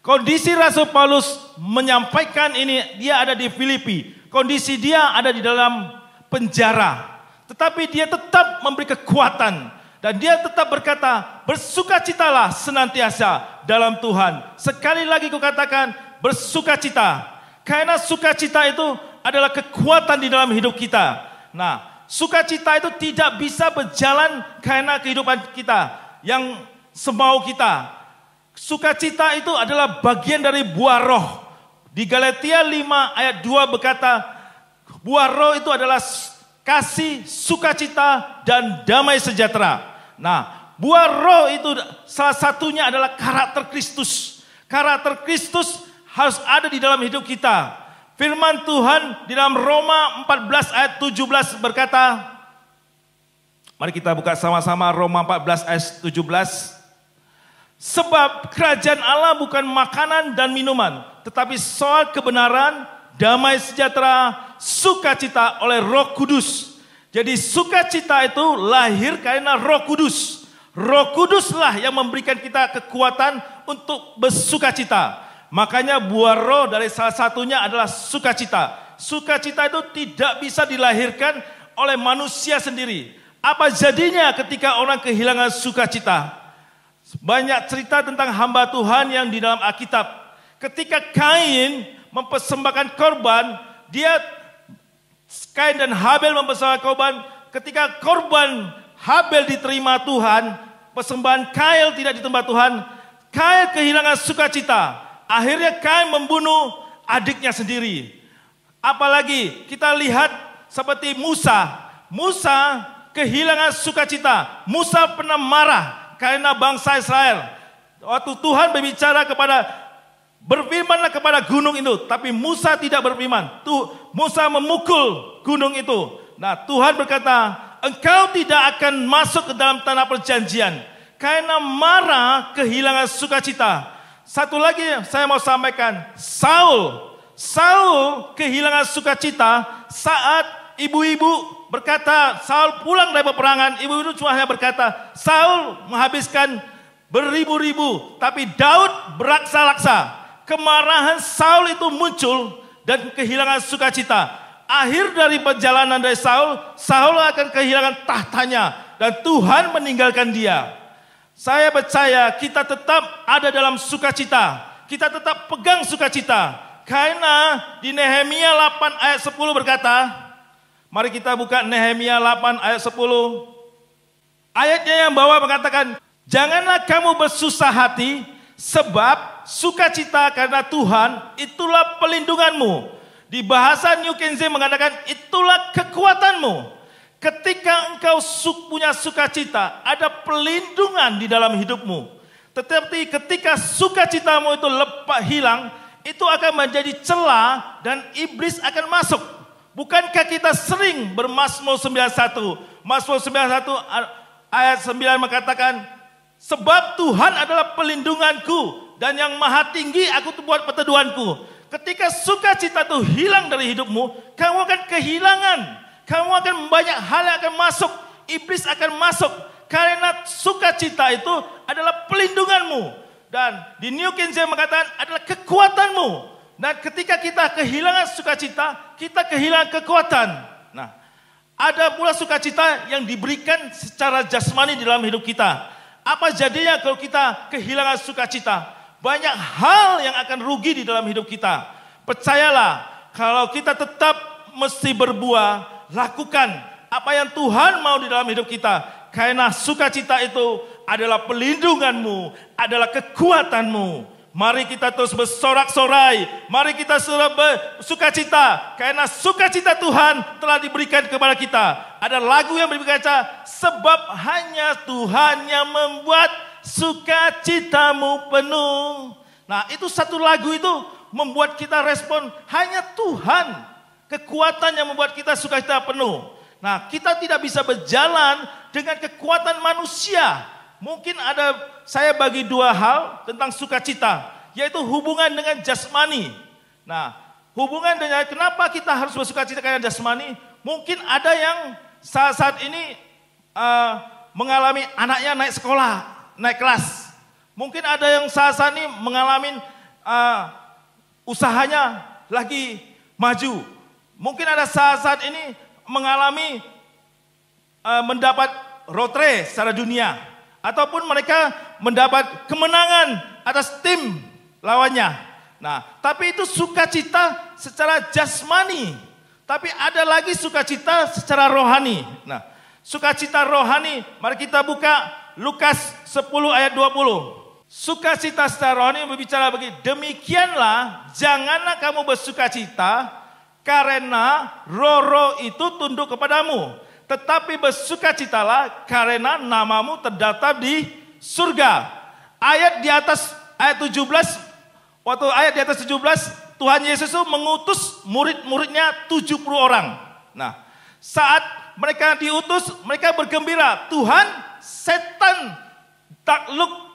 C: Kondisi Rasul Paulus menyampaikan ini, dia ada di Filipi. Kondisi dia ada di dalam penjara. Tetapi dia tetap memberi kekuatan. Dan dia tetap berkata, bersukacitalah senantiasa dalam Tuhan. Sekali lagi kukatakan, bersukacita. Karena sukacita itu adalah kekuatan di dalam hidup kita. Nah, sukacita itu tidak bisa berjalan karena kehidupan kita yang semau kita. Sukacita itu adalah bagian dari buah roh. Di Galatia 5 ayat 2 berkata, buah roh itu adalah kasih, sukacita, dan damai sejahtera. Nah, buah roh itu salah satunya adalah karakter Kristus. Karakter Kristus harus ada di dalam hidup kita. Firman Tuhan di dalam Roma 14 ayat 17 berkata, mari kita buka sama-sama Roma 14 ayat 17. Sebab kerajaan Allah bukan makanan dan minuman, tetapi soal kebenaran, damai sejahtera, sukacita oleh Roh Kudus. Jadi sukacita itu lahir karena Roh Kudus. Roh Kuduslah yang memberikan kita kekuatan untuk bersukacita. Makanya buah roh dari salah satunya adalah sukacita. Sukacita itu tidak bisa dilahirkan oleh manusia sendiri. Apa jadinya ketika orang kehilangan sukacita? Banyak cerita tentang hamba Tuhan yang di dalam Alkitab. Ketika Kain mempersembahkan korban, Kain dan Habel mempersembahkan korban. Ketika korban Habel diterima Tuhan, persembahan Kain tidak diterima Tuhan, Kain kehilangan sukacita. Akhirnya Kain membunuh adiknya sendiri. Apalagi kita lihat seperti Musa. Musa kehilangan sukacita. Musa pernah marah karena bangsa Israel. Waktu Tuhan berbicara berfirmanlah kepada gunung itu, tapi Musa tidak berfirman. Musa memukul gunung itu. Nah, Tuhan berkata, engkau tidak akan masuk ke dalam tanah perjanjian karena marah kehilangan sukacita. Satu lagi saya mau sampaikan, Saul kehilangan sukacita saat ibu-ibu berkata, Saul pulang dari peperangan, ibu-ibu cuma hanya berkata, Saul menghabiskan beribu-ribu, tapi Daud beraksa-laksa. Kemarahan Saul itu muncul dan kehilangan sukacita. Akhir dari perjalanan dari Saul akan kehilangan tahtanya dan Tuhan meninggalkan dia. Saya percaya kita tetap ada dalam sukacita. Kita tetap pegang sukacita. Karena di Nehemia 8 ayat 10 berkata, mari kita buka Nehemia 8 ayat 10. Ayatnya yang bawah mengatakan, janganlah kamu bersusah hati, sebab sukacita karena Tuhan itulah pelindunganmu. Di bahasa New King James mengatakan, itulah kekuatanmu. Ketika engkau punya sukacita, ada pelindungan di dalam hidupmu. Tetapi ketika sukacitamu itu hilang, itu akan menjadi celah dan iblis akan masuk. Bukankah kita sering berMazmur 91? Mazmur 91 ayat 9 mengatakan, sebab Tuhan adalah pelindunganku dan yang maha tinggi aku buat perteduhanku. Ketika sukacita itu hilang dari hidupmu, kamu akan kehilangan. Kamu akan banyak hal yang akan masuk. Iblis akan masuk. Karena sukacita itu adalah pelindunganmu. Dan di New King James mengatakan adalah kekuatanmu. Dan ketika kita kehilangan sukacita, kita kehilangan kekuatan. Nah, ada pula sukacita yang diberikan secara jasmani di dalam hidup kita. Apa jadinya kalau kita kehilangan sukacita? Banyak hal yang akan rugi di dalam hidup kita. Percayalah, kalau kita tetap mesti berbuah, lakukan apa yang Tuhan mau di dalam hidup kita. Karena sukacita itu adalah pelindunganmu, adalah kekuatanmu. Mari kita terus bersorak-sorai. Mari kita bersukacita. Karena sukacita Tuhan telah diberikan kepada kita. Ada lagu yang berkata, sebab hanya Tuhan yang membuat sukacitamu penuh. Nah, itu satu lagu itu membuat kita respon, hanya Tuhan. Kekuatan yang membuat kita sukacita penuh. Nah, kita tidak bisa berjalan dengan kekuatan manusia. Mungkin saya bagi dua hal tentang sukacita, yaitu hubungan dengan jasmani. Nah, hubungan dengan kenapa kita harus bersukacita karena jasmani? Mungkin ada yang saat ini mengalami anaknya naik sekolah, naik kelas. Mungkin ada yang saat ini mengalami usahanya lagi maju. Mungkin ada saat ini mengalami mendapat rotre secara dunia. Ataupun mereka mendapat kemenangan atas tim lawannya. Nah, tapi itu sukacita secara jasmani. Tapi ada lagi sukacita secara rohani. Nah, sukacita rohani, mari kita buka Lukas 10 ayat 20. Sukacita secara rohani berbicara begini, demikianlah janganlah kamu bersukacita karena roh-roh itu tunduk kepadamu. Tetapi bersukacitalah karena namamu terdaftar di surga. Ayat di atas, ayat 17, waktu ayat di atas 17, Tuhan Yesus mengutus murid-muridnya 70 orang. Nah, saat mereka diutus, mereka bergembira. Tuhan, setan takluk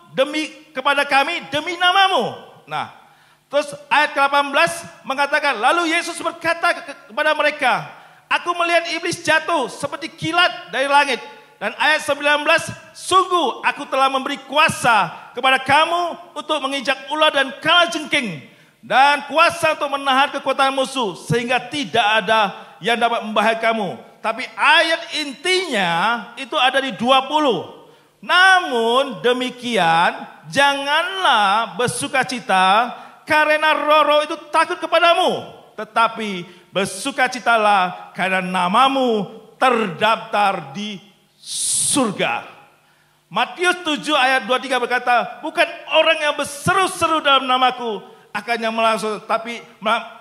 C: kepada kami demi namamu. Nah, terus ayat ke-18 mengatakan, lalu Yesus berkata kepada mereka, aku melihat iblis jatuh seperti kilat dari langit. Dan ayat 19, sungguh aku telah memberi kuasa kepada kamu untuk menginjak ular dan kalajengking. Dan kuasa untuk menahan kekuatan musuh. Sehingga tidak ada yang dapat membahayakan kamu. Tapi ayat intinya itu ada di 20. Namun demikian, janganlah bersukacita karena roh-roh itu takut kepadamu. Tetapi bersukacitalah karena namamu terdaftar di surga. Matius 7 ayat 23 berkata, bukan orang yang berseru-seru dalam namaku akan yang langsung, tapi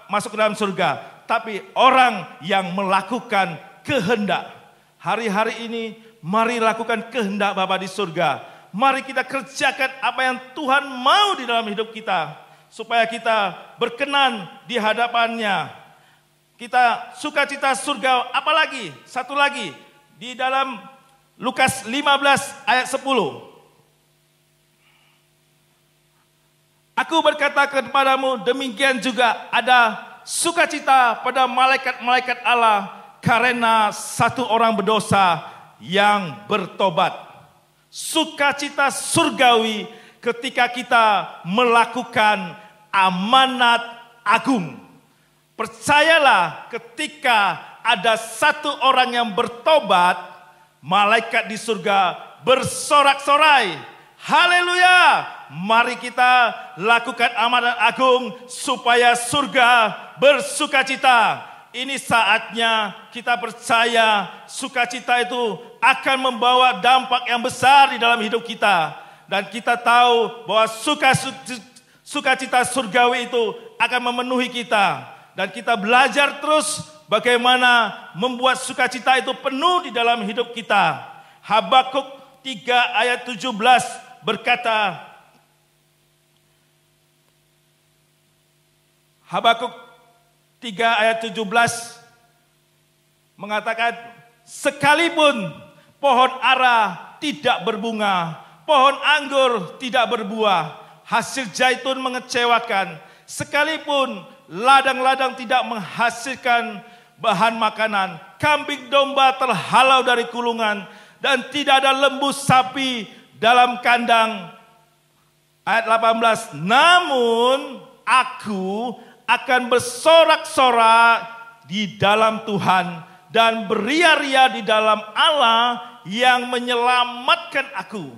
C: masuk ke dalam surga.
E: tapi orang yang melakukan kehendak. Hari-hari ini mari lakukan kehendak Bapa di surga. Mari kita kerjakan apa yang Tuhan mau di dalam hidup kita, supaya kita berkenan di hadapannya. Kita sukacita surga, apalagi satu lagi di dalam Lukas 15 ayat 10. Aku berkata kepadamu, demikian juga ada sukacita pada malaikat-malaikat Allah karena satu orang berdosa yang bertobat. Sukacita surgawi ketika kita melakukan amanat agung. Percayalah, ketika ada satu orang yang bertobat, malaikat di surga bersorak-sorai. Haleluya! Mari kita lakukan amanat agung supaya surga bersukacita. Ini saatnya kita percaya sukacita itu akan membawa dampak yang besar di dalam hidup kita. Dan kita tahu bahwa sukacita surgawi itu akan memenuhi kita. Dan kita belajar terus bagaimana membuat sukacita itu penuh di dalam hidup kita. Habakuk 3 ayat 17 berkata, Habakuk 3 ayat 17 mengatakan, sekalipun pohon ara tidak berbunga, pohon anggur tidak berbuah, hasil zaitun mengecewakan, sekalipun ladang-ladang tidak menghasilkan bahan makanan, kambing domba terhalau dari kulungan, dan tidak ada lembu sapi dalam kandang. Ayat 18, namun aku akan bersorak-sorak di dalam Tuhan dan beria-ria di dalam Allah yang menyelamatkan aku.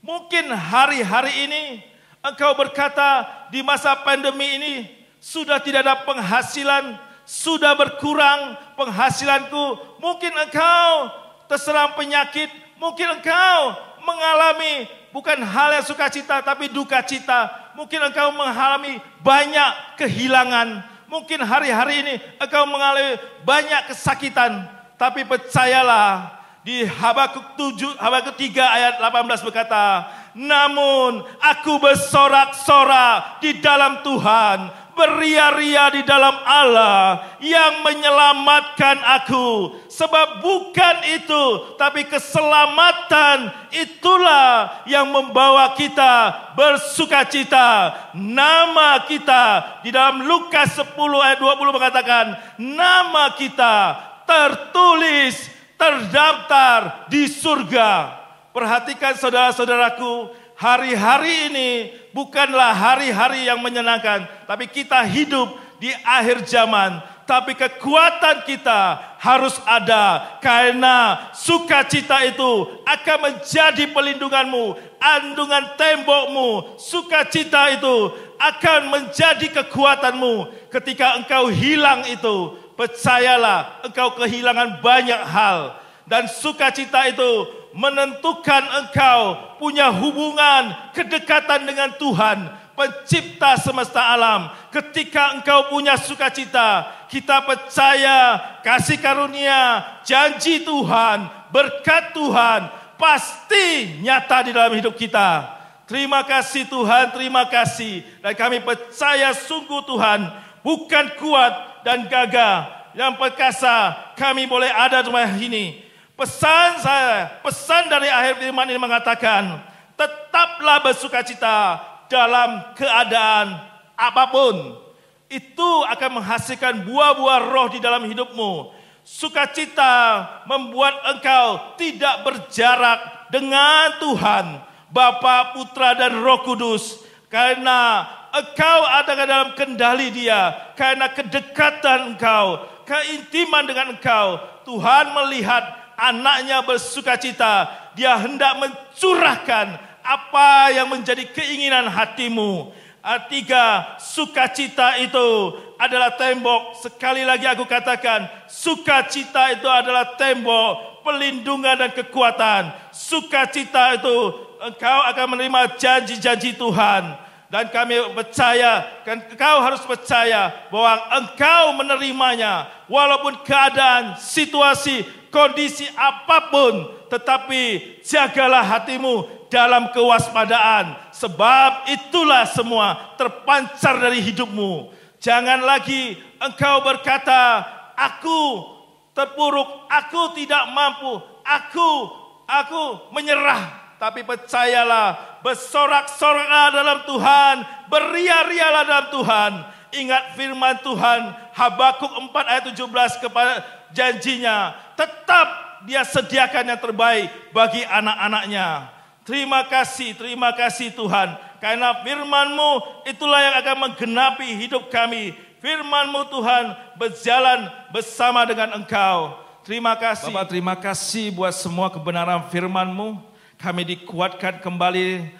E: Mungkin hari-hari ini engkau berkata, di masa pandemi ini sudah tidak ada penghasilan, sudah berkurang penghasilanku. Mungkin engkau terserang penyakit, mungkin engkau mengalami bukan hal yang sukacita tapi duka cita. Mungkin engkau mengalami banyak kehilangan. Mungkin hari-hari ini engkau mengalami banyak kesakitan. Tapi percayalah, di Habakuk 3 ayat 18 berkata, namun aku bersorak-sorak di dalam Tuhan, beria-ria di dalam Allah yang menyelamatkan aku. Sebab bukan itu, tapi keselamatan itulah yang membawa kita bersukacita. Nama kita di dalam Lukas 10 ayat 20 mengatakan, nama kita tertulis, terdaftar di surga. Perhatikan saudara-saudaraku, hari-hari ini bukanlah hari-hari yang menyenangkan, tapi kita hidup di akhir zaman. Tapi kekuatan kita harus ada, karena sukacita itu akan menjadi pelindunganmu, andungan tembokmu. Sukacita itu akan menjadi kekuatanmu. Ketika engkau hilang itu, percayalah engkau kehilangan banyak hal. Dan sukacita itu menentukan engkau punya hubungan, kedekatan dengan Tuhan, pencipta semesta alam. Ketika engkau punya sukacita, kita percaya kasih karunia, janji Tuhan, berkat Tuhan pasti nyata di dalam hidup kita. Terima kasih Tuhan, terima kasih. Dan kami percaya sungguh Tuhan bukan kuat dan gagah yang perkasa kami boleh ada di rumah ini. Pesan dari akhir firman ini mengatakan, tetaplah bersukacita dalam keadaan apapun. Itu akan menghasilkan buah-buah roh di dalam hidupmu. Sukacita membuat engkau tidak berjarak dengan Tuhan, Bapa, Putra, dan Roh Kudus. Karena engkau ada dalam kendali Dia, karena kedekatan engkau, keintiman dengan engkau. Tuhan melihat anaknya bersukacita, Dia hendak mencurahkan apa yang menjadi keinginan hatimu. Tiga, sukacita itu adalah tembok. Sekali lagi aku katakan, sukacita itu adalah tembok pelindungan dan kekuatan. Sukacita itu engkau akan menerima janji-janji Tuhan. Dan kami percaya, dan Engkau harus percaya bahwa Engkau menerimanya. Walaupun keadaan, situasi, kondisi apapun, tetapi jagalah hatimu dalam kewaspadaan. Sebab itulah semua terpancar dari hidupmu. Jangan lagi engkau berkata, aku terpuruk, aku tidak mampu, aku menyerah. Tapi percayalah, bersorak-soraklah dalam Tuhan, beria-rialah dalam Tuhan. Ingat firman Tuhan, Habakuk 4 ayat 17 kepada janjinya, tetap dia sediakan yang terbaik bagi anak-anaknya. Terima kasih Tuhan, karena firman-Mu itulah yang akan menggenapi hidup kami. Firman-Mu Tuhan berjalan bersama dengan Engkau. Terima kasih. Bapak, terima kasih buat semua kebenaran firman-Mu. Kami dikuatkan kembali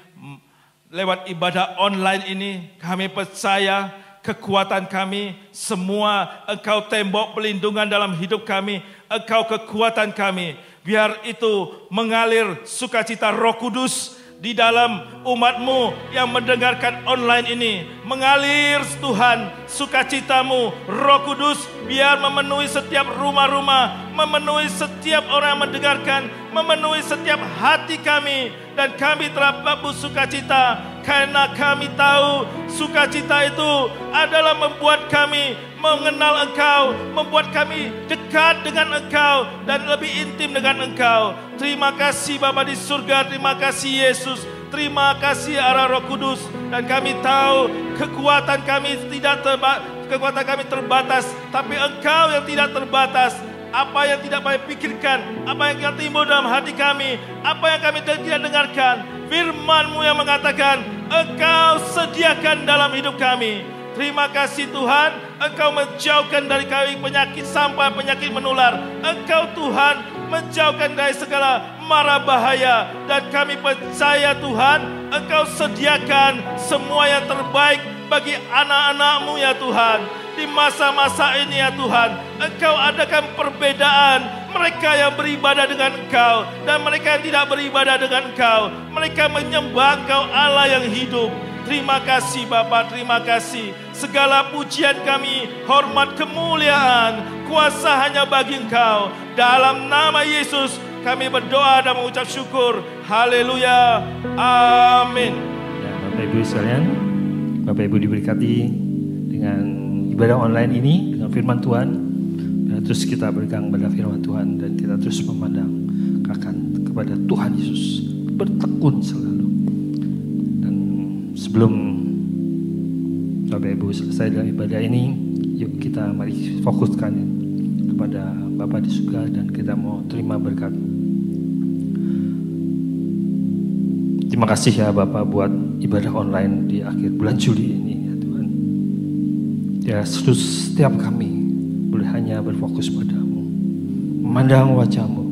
E: lewat ibadah online ini. Kami percaya kekuatan kami, semua Engkau tembok pelindungan dalam hidup kami. Engkau kekuatan kami. Biar itu mengalir sukacita Roh Kudus di dalam umat-Mu yang mendengarkan online ini. Mengalir Tuhan sukacita-Mu, Roh Kudus, biar memenuhi setiap rumah-rumah, memenuhi setiap orang yang mendengarkan, memenuhi setiap hati kami. Dan kami terdapat sukacita, karena kami tahu sukacita itu adalah membuat kami mengenal Engkau, membuat kami dekat dengan Engkau dan lebih intim dengan Engkau. Terima kasih Bapa di surga, terima kasih Yesus, terima kasih arah Roh Kudus. Dan kami tahu kekuatan kami terbatas, tapi Engkau yang tidak terbatas. Apa yang tidak kami pikirkan, apa yang timbul dalam hati kami, apa yang kami tidak dengarkan, firman-Mu yang mengatakan Engkau sediakan dalam hidup kami. Terima kasih Tuhan, Engkau menjauhkan dari kami penyakit sampai penyakit menular. Engkau Tuhan menjauhkan dari segala mara bahaya. Dan kami percaya Tuhan, Engkau sediakan semua yang terbaik bagi anak-anak-Mu ya Tuhan. Di masa-masa ini ya Tuhan, Engkau adakan perbedaan mereka yang beribadah dengan Engkau dan mereka yang tidak beribadah dengan Engkau. Mereka menyembah Engkau Allah yang hidup. Terima kasih Bapa, terima kasih. Segala pujian kami, hormat, kemuliaan, kuasa hanya bagi Engkau. Dalam nama Yesus kami berdoa dan mengucap syukur. Haleluya. Amin.
C: Ya, Bapak Ibu sekalian, Bapak Ibu diberkati dengan ibadah online ini, dengan firman Tuhan. Dan terus kita berpegang pada firman Tuhan dan kita terus memandang kepada Tuhan Yesus, bertekun selalu. Dan sebelum Bapak Ibu selesai dalam ibadah ini, yuk kita mari fokuskan kepada Bapa di surga dan kita mau terima berkat. Terima kasih ya Bapak buat ibadah online di akhir bulan Juli ini ya Tuhan. Ya setiap kami boleh hanya berfokus padamu, memandang wajah-Mu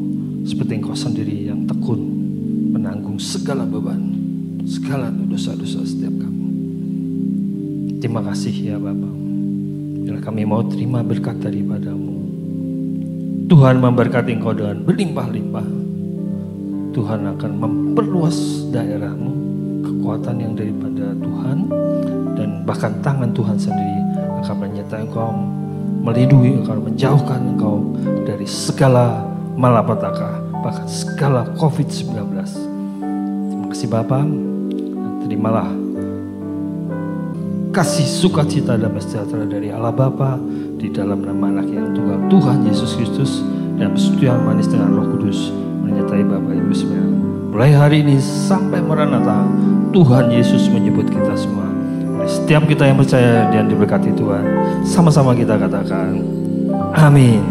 C: seperti Engkau sendiri yang tekun menanggung segala beban, segala dosa-dosa setiap kami. Terima kasih ya Bapa. Bila kami mau terima berkat daripada-Mu, Tuhan memberkati Engkau dengan berlimpah-limpah. Tuhan akan memperluas daerah-Mu, kekuatan yang daripada Tuhan, dan bahkan tangan Tuhan sendiri akan menyertai Engkau, melindungi Engkau, menjauhkan Engkau dari segala malapetaka, bahkan segala COVID-19. Terima kasih Bapa. Terimalah kasih sukacita dan sejahtera dari Allah Bapa di dalam nama Anak yang tunggal Tuhan Yesus Kristus dan persekutuan manis dengan Roh Kudus menyertai Bapak Ibu semua. Mulai hari ini sampai Maranatha, Tuhan Yesus menyebut kita semua. Setiap kita yang percaya dan diberkati Tuhan, sama-sama kita katakan amin.